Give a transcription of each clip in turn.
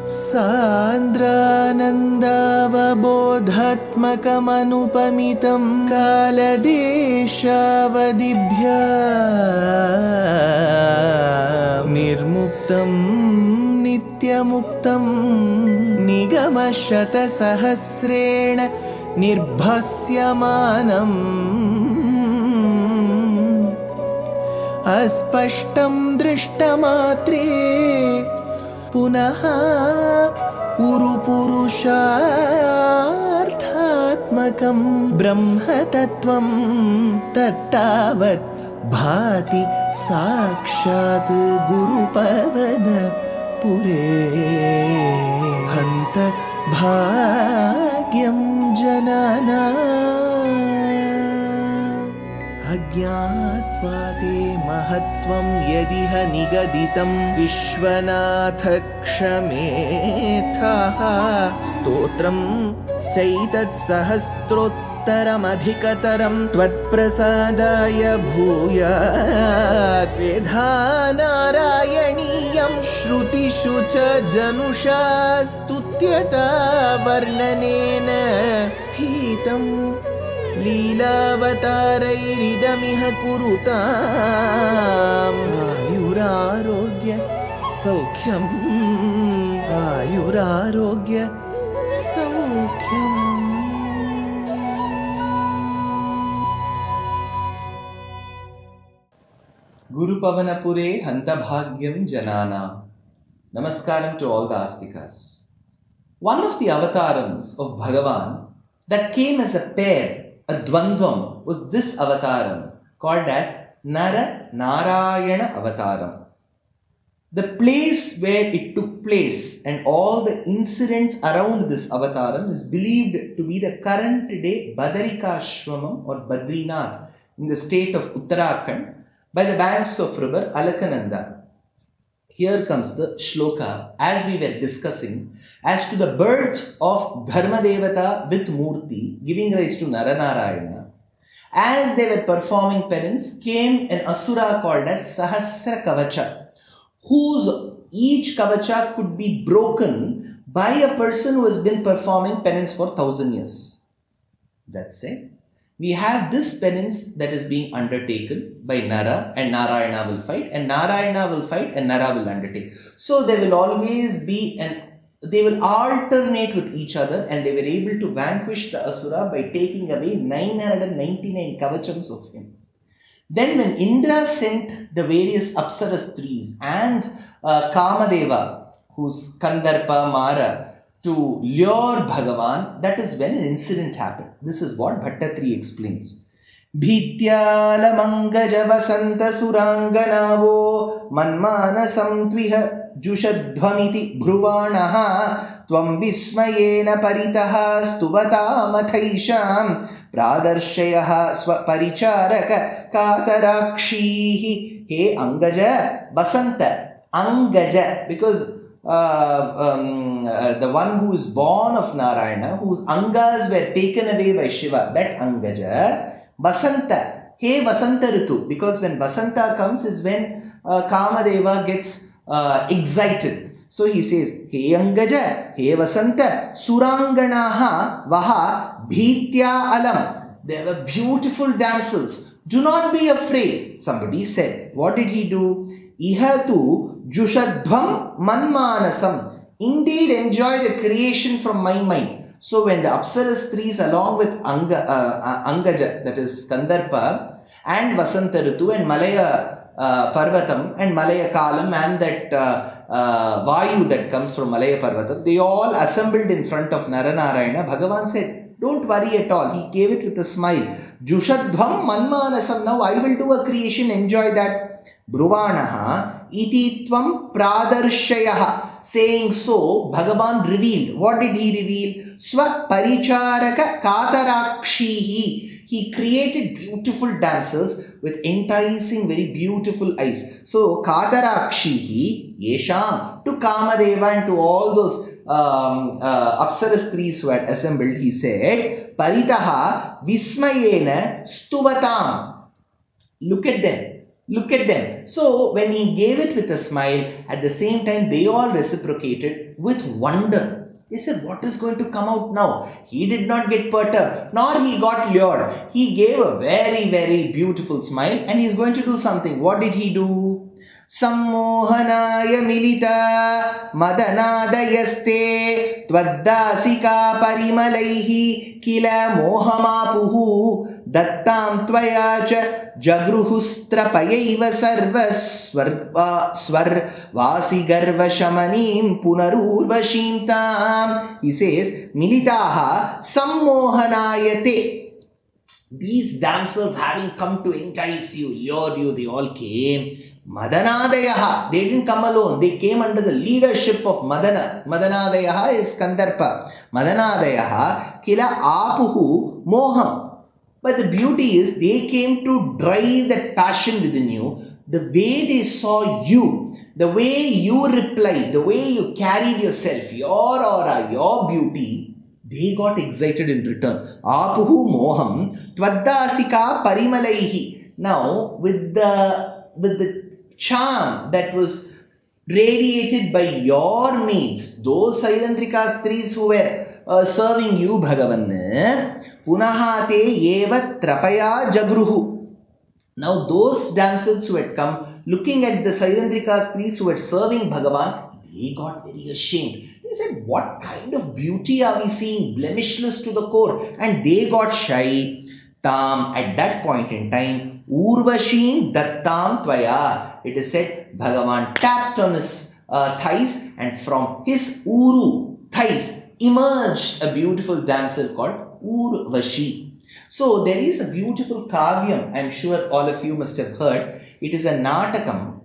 सान्द्रानन्दावबोधात्मकमनुपमितं कालदेशावदिभ्या निर्मुक्तं नित्यमुक्तं निगमशतसहस्रेण निर्भास्यमानम् अस्पष्टं दृष्टमात्रे पुनः उरुपुरुषार्थात्मकं ब्रह्मतत्त्वं तत्तावत् भाति साक्षात् गुरुपवनपुरे हन्त भाग्यं जनानाम् अज्ञात्वा ते महत्त्वं यदिह निगदितं विश्वनाथ क्षमेथः स्तोत्रं चैतत्सहस्रोत्तरमधिकतरं त्वत्प्रसादाय भूयात् वेधा नारायणीयं श्रुतिषु च जनुषा स्तुत्यता वर्णनेन स्फीतम् लीलावतारैरिदमिह कुरुताम् आयुरारोग्य सौख्यम् आयुरारोग्य सौख्यम्. Guru Pavanapure Hantabhagyam Janana. Namaskaram to all the Astikas. One of the avatarams of Bhagavan that came as a pair, a dvandvam, was this avataram called as Nārāyaṇa Bhaṭṭatiri. The place where it took place and all the incidents around this avataram is believed to be the current day Badarikashramam or Badrinath in the state of Uttarakhand by the banks of river Alakananda. Here comes the Shloka as we were discussing as to the birth of Dharma Devata with Murti giving rise to Naranarayana. As they were performing penance came an asura called as Sahasra Kavacha, whose each Kavacha could be broken by a person who has been performing penance for 1,000 years. That's it. We have this penance that is being undertaken by Nara, and Narayana will fight, and Narayana will fight, and Nara will undertake. So there will always be they will alternate with each other, and they were able to vanquish the Asura by taking away 999 kavachams of him. Then when Indra sent the various Apsaras trees and Kamadeva, who's Kandarpa Mara, to lure Bhagavan, that is when an incident happened. This is what Bhaṭṭatiri explains. Bhityala mangaja vasanta suranganavo manmanasam tviha jushadhvamiti bhruvanaha tvam vismayena paritaha stuvatamathaisham pradarshayah swaparicharaka katarakshihi. Hey Angaja, Vasanta, Angaja, because the one who is born of Narayana, whose Angas were taken away by Shiva, that Angaja, Vasanta, hey Vasanta Ritu, because when Vasanta comes is when Kamadeva gets excited. So he says, hey Angaja, hey Vasanta, Suranganaha Vaha Bhitya Alam. They were beautiful damsels. Do not be afraid. Somebody said, what did he do? Ihatu Jushadhvam Manmanasam. Indeed, enjoy the creation from my mind. So when the Apsaras trees along with Angaja, that is Kandarpa, and Vasanta Ritu and Malaya Parvatam and Malaya Kalam and that Vayu that comes from Malaya Parvatam, they all assembled in front of Naranarayana. Bhagavan said, don't worry at all. He gave it with a smile. Jushadhvam Manmanasam. Now I will do a creation, enjoy that. Bruvanaha iti tvam pradarshayah. Saying so, Bhagavan revealed. What did he reveal? Swa paricharaka katarakshihi. He created beautiful damsels with enticing, very beautiful eyes. So, katarakshihi yesham, to Kamadeva and to all those Apsaras trees who had assembled, he said, paritaha vismayena stuvatam. Look at them. Look at them. So when he gave it with a smile, at the same time they all reciprocated with wonder. They said, what is going to come out now? He did not get perturbed, nor he got lured. He gave a very, very beautiful smile and he is going to do something. What did he do? Sammohanaya milita madanadayaste tvaddasika parimalaihi kila mohamapuhu dattam tvayacha jagruhustrapayaiva svarvasi garva shamanim punarurvashim tam. He says, militaha sammohanayate. These damsels having come to entice you, lure you, they all came. Madanadayaha, they didn't come alone, they came under the leadership of Madana. Madanadayaha is Kandarpa. Madanadayaha kila apuhu moham. But the beauty is, they came to drive that passion within you. The way they saw you, the way you replied, the way you carried yourself, your aura, your beauty, they got excited in return. Apuhu moham tvaddasika parimalaihi. Now, with the charm that was radiated by your maids, those Sailendrika Stris who were serving you, Bhagavan, punahate eva trapaya jagruhu. Now those damsels who had come looking at the Sailendrika Stris who were serving Bhagavan, they got very ashamed. They said, what kind of beauty are we seeing? Blemishless to the core. And they got shy. Tam, at that point in time, Urvashi dattam tvaya. It is said, Bhagavan tapped on his thighs, and from his uru, thighs, emerged a beautiful damsel called Urvashi. So there is a beautiful kavyam, I am sure all of you must have heard. It is a natakam.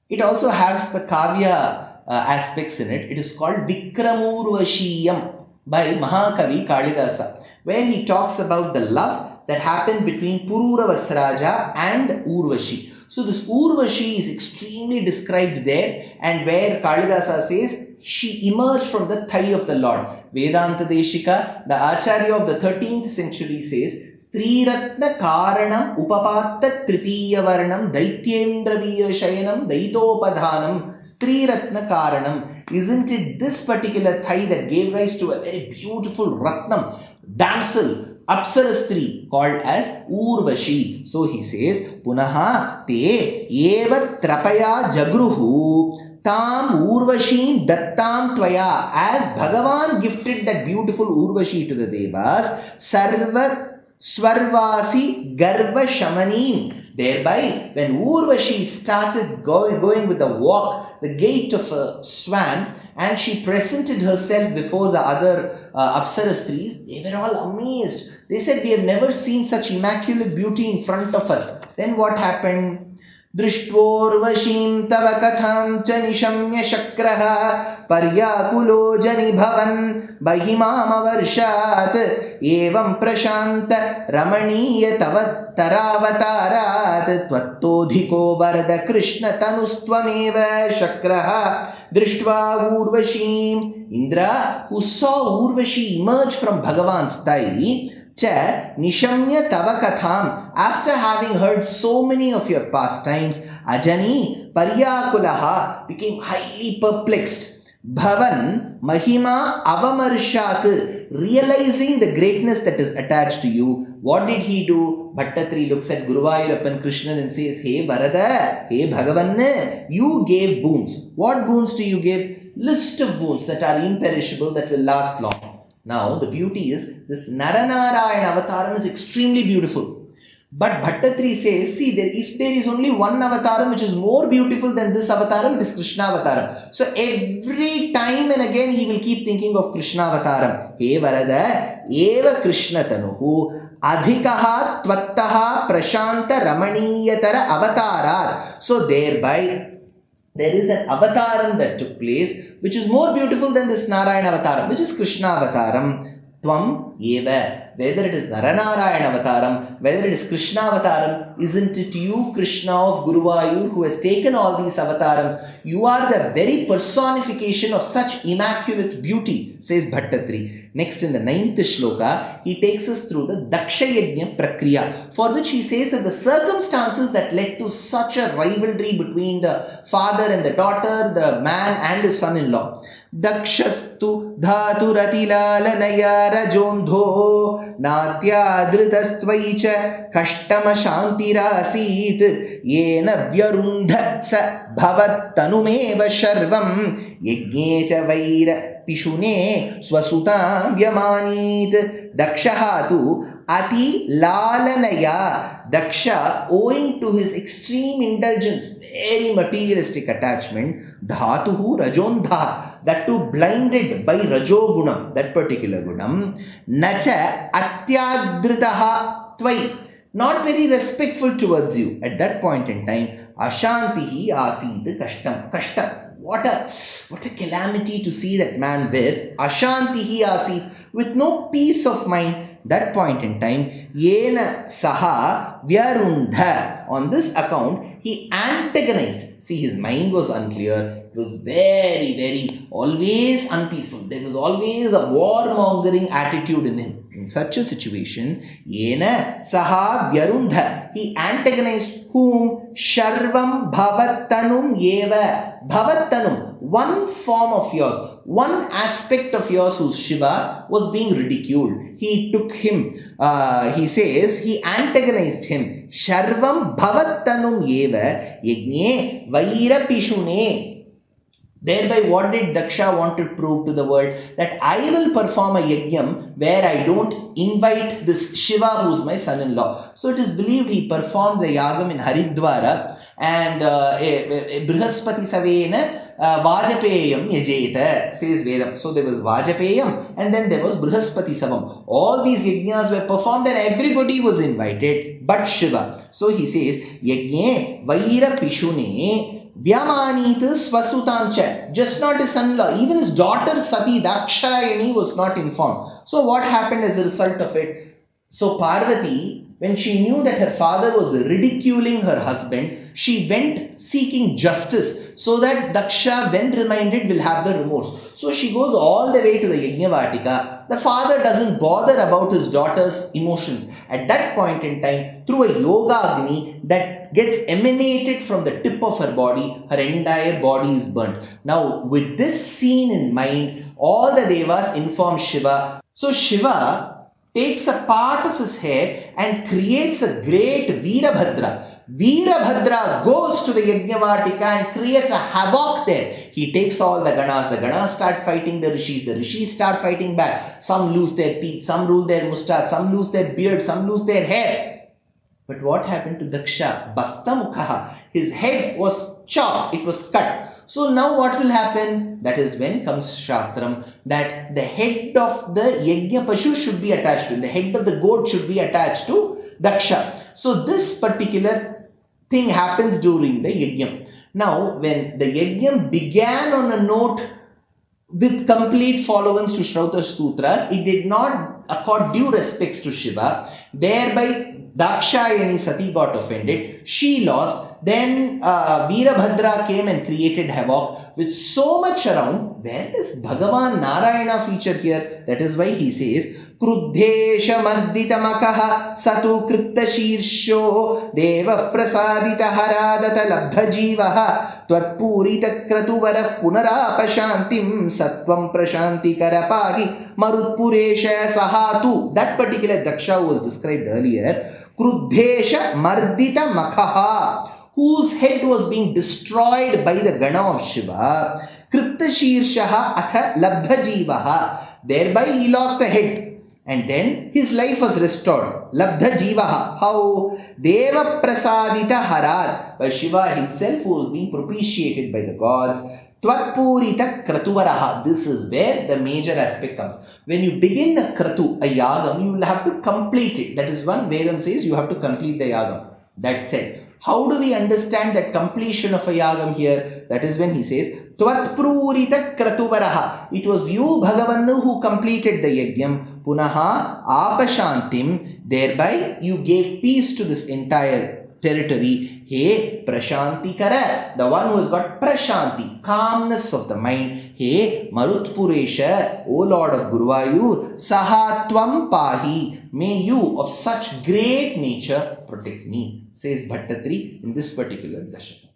It also has the kavya aspects in it. It is called Vikramurvashiyam by Mahakavi Kalidasa, where he talks about the love that happened between Pururavasraja and Urvashi. So this Urvashi is extremely described there, and where Kalidasa says, she emerged from the thigh of the Lord. Vedanta Deshika, the Acharya of the 13th century, says, Striratna Karanam Upapatta Tritiya Varnam Daityendra Veera Shayanam Daitopadhanam Striratna Karanam. Isn't it this particular thigh that gave rise to a very beautiful Ratnam, damsel, Apsarastri, called as Urvashi? So he says, Punaha te eva trapaya jagruhu tam urvashim dattam tvaya. As Bhagavan gifted that beautiful Urvashi to the Devas, Svarvasi garva shamanim. Thereby, when Urvashi started going with the walk, the gait of a swan, and she presented herself before the other Apsarastris, they were all amazed. They said, we have never seen such immaculate beauty in front of us. Then what happened? Drishtvorvashim tava katham cha nishamya shakraha paryakulo jani bhavan bahimama varshat evam prashanta ramaniya tava taravatarat tvattodhiko varada krishna tanustvameva shakraha drishtva urvashim. Indra, who saw Urvashi emerge from Bhagavan's thigh, cha nishamya tava katham, after having heard so many of your pastimes, ajani paryakulaha, became highly perplexed. Bhavan mahima avamarshat, realizing the greatness that is attached to you. What did he do? Bhaṭṭatiri looks at Guruvayurappan Krishnan and says, hey Varada, hey Bhagavan, you gave boons. What boons do you give? List of boons that are imperishable, that will last long. Now the beauty is, this Narayaṇa Avataram is extremely beautiful. But Bhaṭṭatiri says, see, if there is only one Avataram which is more beautiful than this Avataram, it is Krishna Avataram. So every time and again he will keep thinking of Krishna Avataram. He Varada, eva Krishna tanuhu adhikaha tvattaha prashanta ramaniyatara avatarar. So thereby, there is an avataram that took place which is more beautiful than this Narayaṇa Avataram, which is Krishna Avataram. Tvam eva. whether it is Naranarayana Avataram, whether it is Krishna Avataram, isn't it you, Krishna of Guruvayur, who has taken all these avatars? You are the very personification of such immaculate beauty, says Bhaṭṭatiri. Next, in the 9th shloka, he takes us through the Daksha Yajna Prakriya, for which he says that the circumstances that led to such a rivalry between the father and the daughter, the man and his son-in-law. Dakshastu dhāturatilālanaya rajondho natyādritastvaicha kashtama shantirāsīt yena vyarundha sa bhavattanumeva sharvam yajñecha vaira pishune swasutam vyamanīt. Dakshahatu ati lalanaya. Daksha, owing to his extreme indulgence, very materialistic attachment, dhatuhu rajondha, that too blinded by rajogunam, that particular gunam, nacha atyadritaha tvai, not very respectful towards you. At that point in time, ashantihi asit kashtam. Kashtam. What a calamity to see that man with. Ashantihi asit, with no peace of mind. That point in time, yena saha vyarundha. On this account, he antagonized. See, his mind was unclear. It was very, very, always unpeaceful. There was always a warmongering attitude in him. In such a situation, yena saha vyarundha. He antagonized whom? Sharvam bhavattanum yeva. Bhavattanum, one form of yours, one aspect of yours whose Shiva was being ridiculed. He took him, he says, he antagonized him. Sharvam bhavattanum yeva yajne vaira pishune. Thereby, what did Daksha want to prove to the world? That I will perform a yajnam where I don't invite this Shiva who's my son-in-law. So it is believed he performed the yagam in Haridwara, and Brihaspati Savena Vajapeyam Yajeta, says Vedam. So there was Vajapeyam and then there was Brihaspati Savam. All these yajnas were performed and everybody was invited but Shiva. So he says, Yajne Vaira Pishune Vyamanit Swasutamcha, just not his son-in-law, even his daughter Sati Dakshayani was not informed. So what happened as a result of it? So Parvati, when she knew that her father was ridiculing her husband, she went seeking justice so that Daksha, when reminded, will have the remorse. So she goes all the way to the Yajnavatika. The father doesn't bother about his daughter's emotions. At that point in time, through a yoga agni that gets emanated from the tip of her body, her entire body is burnt. Now, with this scene in mind, all the devas inform Shiva. So Shiva takes a part of his hair and creates a great Veerabhadra. Veerabhadra goes to the Yajnavatika and creates a havoc there. He takes all the Ganas start fighting the Rishis start fighting back. Some lose their teeth, some lose their mustache, some lose their beard, some lose their hair. But what happened to Daksha? Bastamukhaha. His head was chopped, it was cut. So now what will happen? That is when comes Shastram, that the head of the Yajna Pashu should be attached to, the head of the goat should be attached to Daksha. So this particular thing happens during the Yajna. Now when the Yajna began on a note with complete followance to Shrauta Sutras, it did not accord due respects to Shiva. Thereby Dakshayani Sati got offended. She lost. Then Veerabhadra came and created havoc with so much around. Where does Bhagavan Narayana feature here? That is why he says, Kruddhesha mardita makaha satu kritta shirsho deva prasadita haradata labdha jivaha tvatpurita kratuvarah punarapashantim sattvam prashanti karapagi marutpuresha sahatu. That particular Daksha was described earlier. Kruddhesha mardita makaha, whose head was being destroyed by the Gana of Shiva. Kritta shirshaha atha labdha jivaha. Thereby he lost the head. And then his life was restored. Labdha jivaha. How? Deva prasadita harad. By Shiva himself who was being propitiated by the gods. Tvatpurita kratuvaraha. This is where the major aspect comes. When you begin a kratu, a yagam, you will have to complete it. That is one Vedam says you have to complete the yagam. That said, how do we understand that completion of a yagam here? That is when he says, Tvatpurita kratuvaraha. It was you, Bhagavan, who completed the yajnam. punaha apashantim. Thereby you gave peace to this entire territory. He prashantikara, the one who has got prashanti, calmness of the mind. He marutpuresha, O Lord of Guruvayur, sahatvam pahi, may you of such great nature protect me, says Bhaṭṭatiri in this particular Dashakam.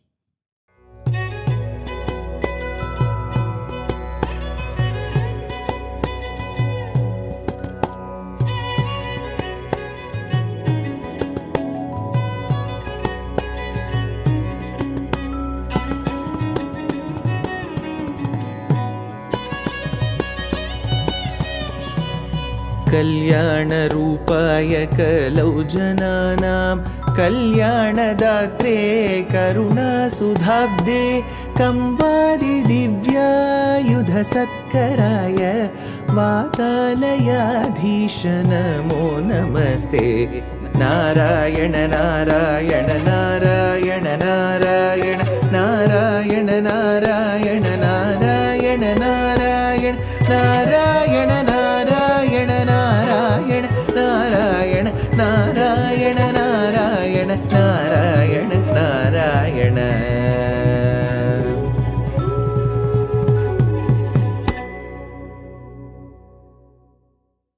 कल्याणरूपाय कलौ जनानां कल्याणदात्रे करुणासुधाब्दे कंवादि दिव्यायुधसत्कराय वातालयाधीश नमो नमस्ते. नारायण नारायण नारायण नारायण नारायण नारायण नारायण नारायण नारायण नारायण नारायण नारायण नारायण नारायण नारायण नारायण.